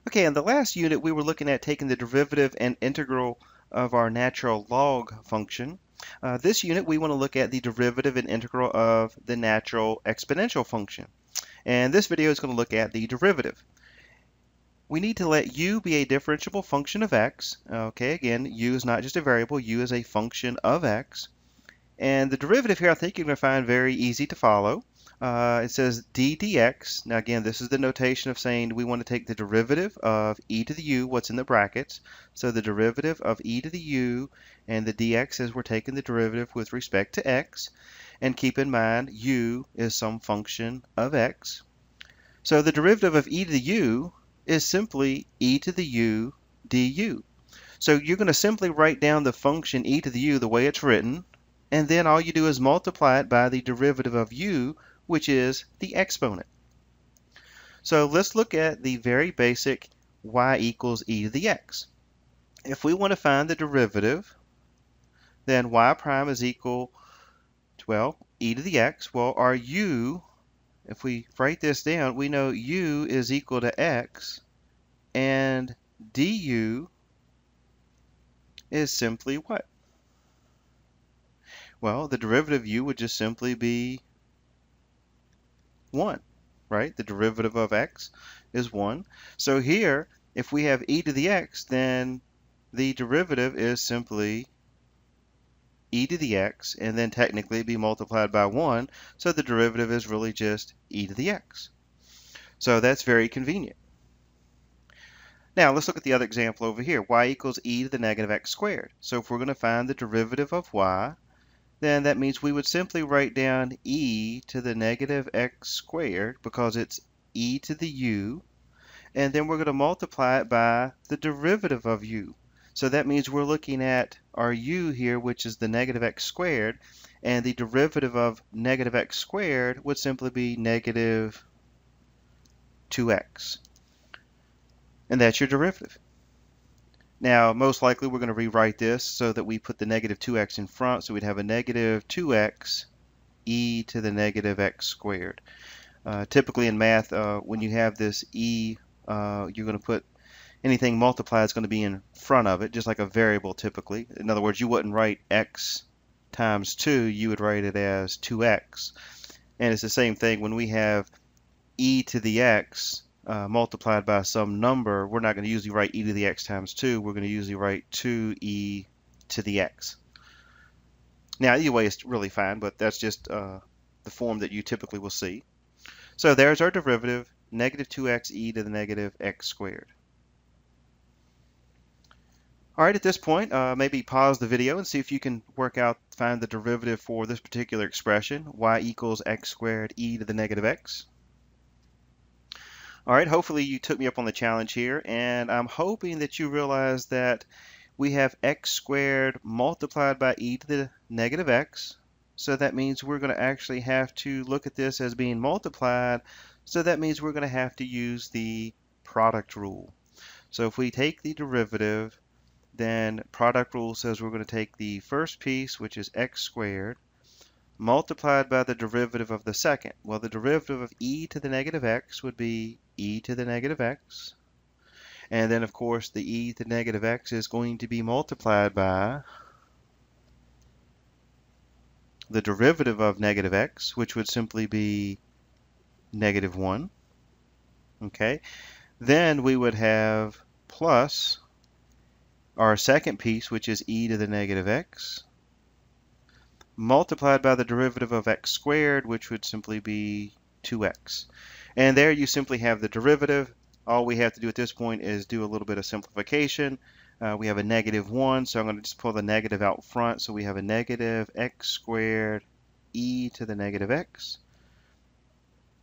Okay, in the last unit we were looking at taking the derivative and integral of our natural log function. This unit we want to look at the derivative and integral of the natural exponential function. And this video is going to look at the derivative. We need to let u be a differentiable function of x. Okay, again, u is not just a variable, u is a function of x. And the derivative here I think you're going to find very easy to follow. It says d dx. Now again, this is the notation of saying we want to take the derivative of e to the u, what's in the brackets. So the derivative of e to the u, and the dx is we're taking the derivative with respect to x. And keep in mind, u is some function of x. So the derivative of e to the u is simply e to the u du. So you're going to simply write down the function e to the u the way it's written, and then all you do is multiply it by the derivative of u, which is the exponent. So let's look at the very basic y equals e to the x. If we want to find the derivative, then y prime is equal to, well, e to the x. Well, our u, if we write this down, we know u is equal to x, and du is simply what? Well, the derivative of u would just simply be 1, right? The derivative of x is 1. So here, if we have e to the x, then the derivative is simply e to the x, and then technically be multiplied by 1. So the derivative is really just e to the x. So that's very convenient. Now let's look at the other example over here. Y equals e to the negative x squared. So if we're going to find the derivative of y, then that means we would simply write down e to the negative x squared because it's e to the u, and then we're going to multiply it by the derivative of u. So that means we're looking at our u here, which is the negative x squared, and the derivative of negative x squared would simply be negative 2x. And that's your derivative. Now, most likely we're going to rewrite this so that we put the negative 2x in front, so we'd have a negative 2x e to the negative x squared. Typically in math, when you have this e, you're going to put anything multiplied is going to be in front of it, just like a variable typically. In other words, you wouldn't write x times 2, you would write it as 2x. And it's the same thing when we have e to the x multiplied by some number. We're not going to usually write e to the x times 2. We're going to usually write 2e to the x. Now, either way is really fine, but that's just the form that you typically will see. So there's our derivative, negative 2x e to the negative x squared. All right, at this point, maybe pause the video and see if you can find the derivative for this particular expression, y equals x squared e to the negative x. All right, hopefully you took me up on the challenge here, and I'm hoping that you realize that we have x squared multiplied by e to the negative x. So that means we're going to actually have to look at this as being multiplied. So that means we're going to have to use the product rule. So if we take the derivative, then product rule says we're going to take the first piece, which is x squared, multiplied by the derivative of the second. Well, the derivative of e to the negative x would be e to the negative x. And then, of course, the e to the negative x is going to be multiplied by the derivative of negative x, which would simply be negative 1. Okay. Then we would have plus our second piece, which is e to the negative x, multiplied by the derivative of x squared, which would simply be 2x. And there you simply have the derivative. All we have to do at this point is do a little bit of simplification. We have a negative 1, so I'm going to just pull the negative out front. So we have a negative x squared e to the negative x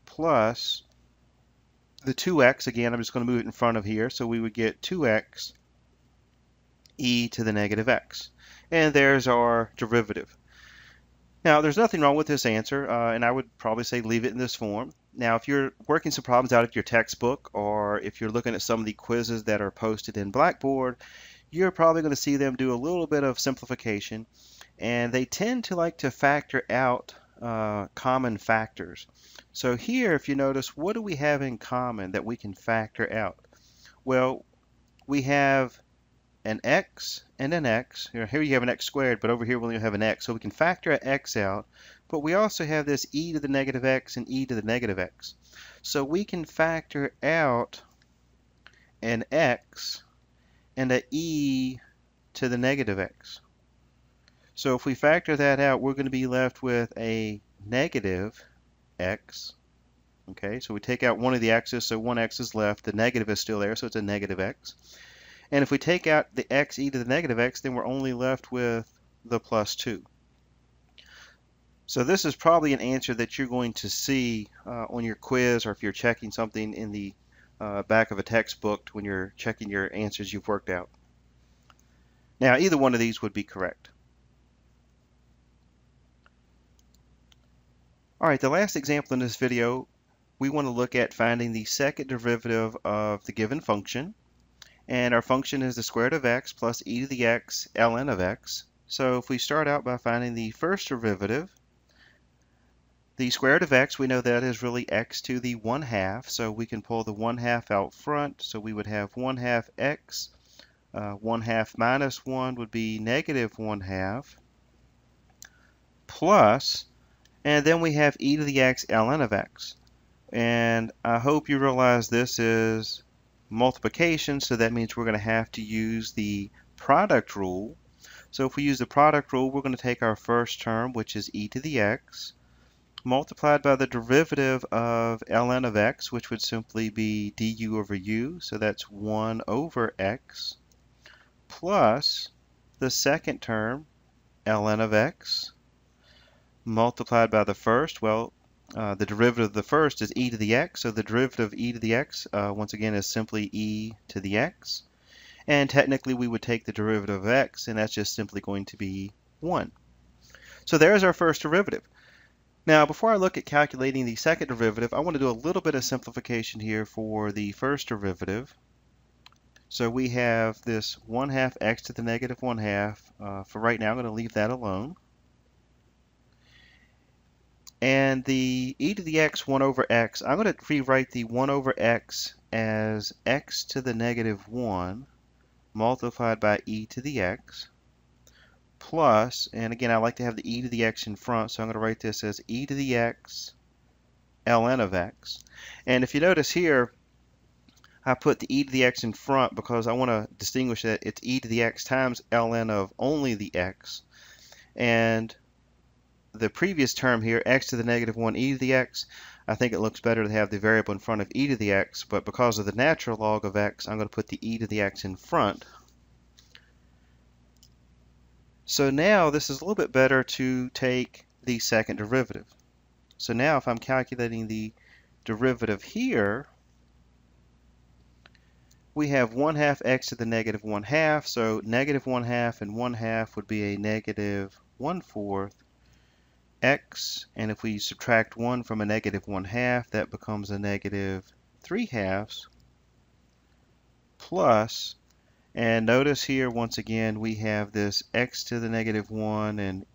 plus the 2x. Again, I'm just going to move it in front of here. So we would get 2x e to the negative x. And there's our derivative. Now, there's nothing wrong with this answer, and I would probably say leave it in this form. Now, if you're working some problems out of your textbook, or if you're looking at some of the quizzes that are posted in Blackboard, you're probably going to see them do a little bit of simplification, and they tend to like to factor out common factors. So here, if you notice, what do we have in common that we can factor out? Well, we have an x and an x. Here you have an x squared, but over here we only have an x. So we can factor an x out, but we also have this e to the negative x and e to the negative x. So we can factor out an x and an e to the negative x. So if we factor that out, we're going to be left with a negative x. Okay, so we take out one of the x's, so one x is left. The negative is still there, so it's a negative x. And if we take out the x e to the negative x, then we're only left with the plus 2. So this is probably an answer that you're going to see on your quiz, or if you're checking something in the back of a textbook when you're checking your answers you've worked out. Now, either one of these would be correct. All right, the last example in this video, we want to look at finding the second derivative of the given function. And our function is the square root of x plus e to the x ln of x. So if we start out by finding the first derivative, the square root of x, we know that is really x to the 1/2, so we can pull the 1/2 out front. So we would have 1/2 x, 1/2 minus 1 would be negative 1/2, plus, and then we have e to the x ln of x. And I hope you realize this is multiplication, so that means we're going to have to use the product rule. So if we use the product rule, we're going to take our first term, which is e to the x, multiplied by the derivative of ln of x, which would simply be du over u, so that's 1 over x, plus the second term, ln of x, multiplied by the first. Well, the derivative of the first is e to the x, so the derivative of e to the x, once again, is simply e to the x. And technically, we would take the derivative of x, and that's just simply going to be 1. So there's our first derivative. Now, before I look at calculating the second derivative, I want to do a little bit of simplification here for the first derivative. So we have this 1/2 x to the negative 1/2. For right now, I'm going to leave that alone. And the e to the x 1 over x, I'm going to rewrite the 1 over x as x to the negative 1 multiplied by e to the x, plus, and again, I like to have the e to the x in front, so I'm going to write this as e to the x ln of x. And if you notice here, I put the e to the x in front because I want to distinguish that it's e to the x times ln of only the x. And the previous term here, x to the negative 1 e to the x, I think it looks better to have the variable in front of e to the x, but because of the natural log of x, I'm going to put the e to the x in front. So now this is a little bit better to take the second derivative. So now if I'm calculating the derivative here, we have 1/2 x to the negative 1/2, so negative 1/2 and 1/2 would be a negative 1/4 x, and if we subtract 1 from a negative 1/2, that becomes a negative 3/2, plus, and notice here once again we have this x to the negative 1 and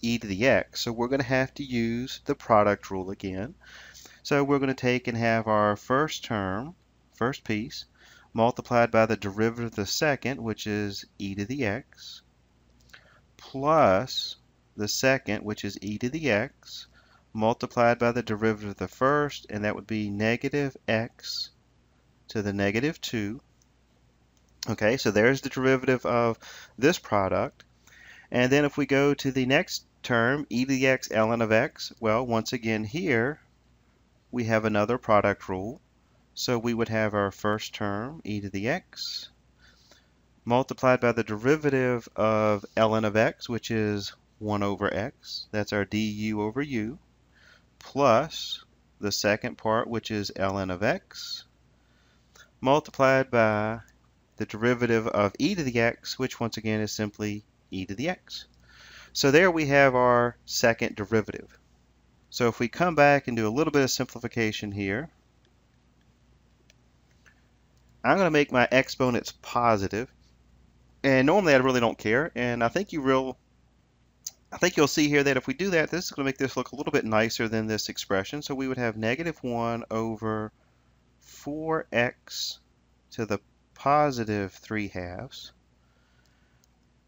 e to the x, so we're going to have to use the product rule again. So we're going to take and have our first term, first piece, multiplied by the derivative of the second, which is e to the x, plus the second, which is e to the x, multiplied by the derivative of the first, and that would be negative x to the negative 2. Okay, so there's the derivative of this product. And then if we go to the next term, e to the x ln of x, well, once again here, we have another product rule. So we would have our first term, e to the x, multiplied by the derivative of ln of x, which is 1 over x, that's our du over u, plus the second part, which is ln of x, multiplied by the derivative of e to the x, which once again is simply e to the x. So there we have our second derivative. So if we come back and do a little bit of simplification here, I'm going to make my exponents positive. And normally I really don't care, and I think you'll see here that if we do that, this is going to make this look a little bit nicer than this expression. So we would have negative 1 over 4x to the positive 3/2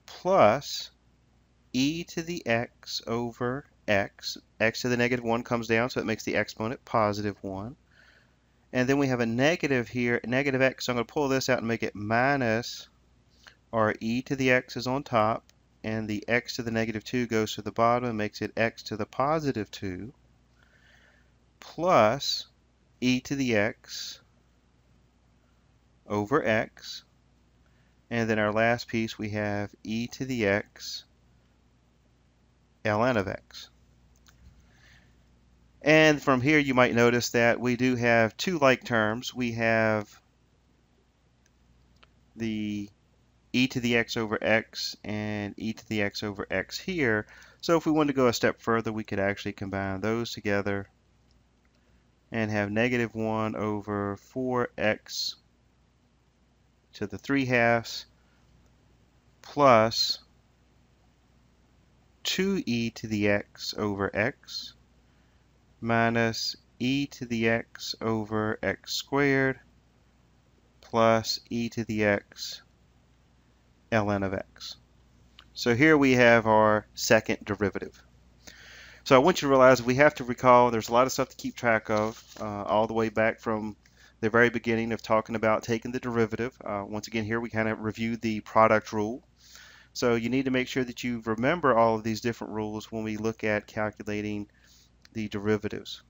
plus e to the x over x. X to the negative 1 comes down, so it makes the exponent positive 1. And then we have a negative here, negative x, so I'm going to pull this out and make it minus our e to the x is on top, and the x to the negative 2 goes to the bottom and makes it x to the positive 2 plus e to the x over x. And then our last piece, we have e to the x ln of x. And from here, you might notice that we do have two like terms. We have the e to the x over x and e to the x over x here. So if we wanted to go a step further, we could actually combine those together and have negative 1 over 4x to the 3/2 plus 2e to the x over x minus e to the x over x squared plus e to the x ln of x. So here we have our second derivative. So I want you to realize we have to recall there's a lot of stuff to keep track of all the way back from the very beginning of talking about taking the derivative. Once again, here we kind of reviewed the product rule. So you need to make sure that you remember all of these different rules when we look at calculating the derivatives.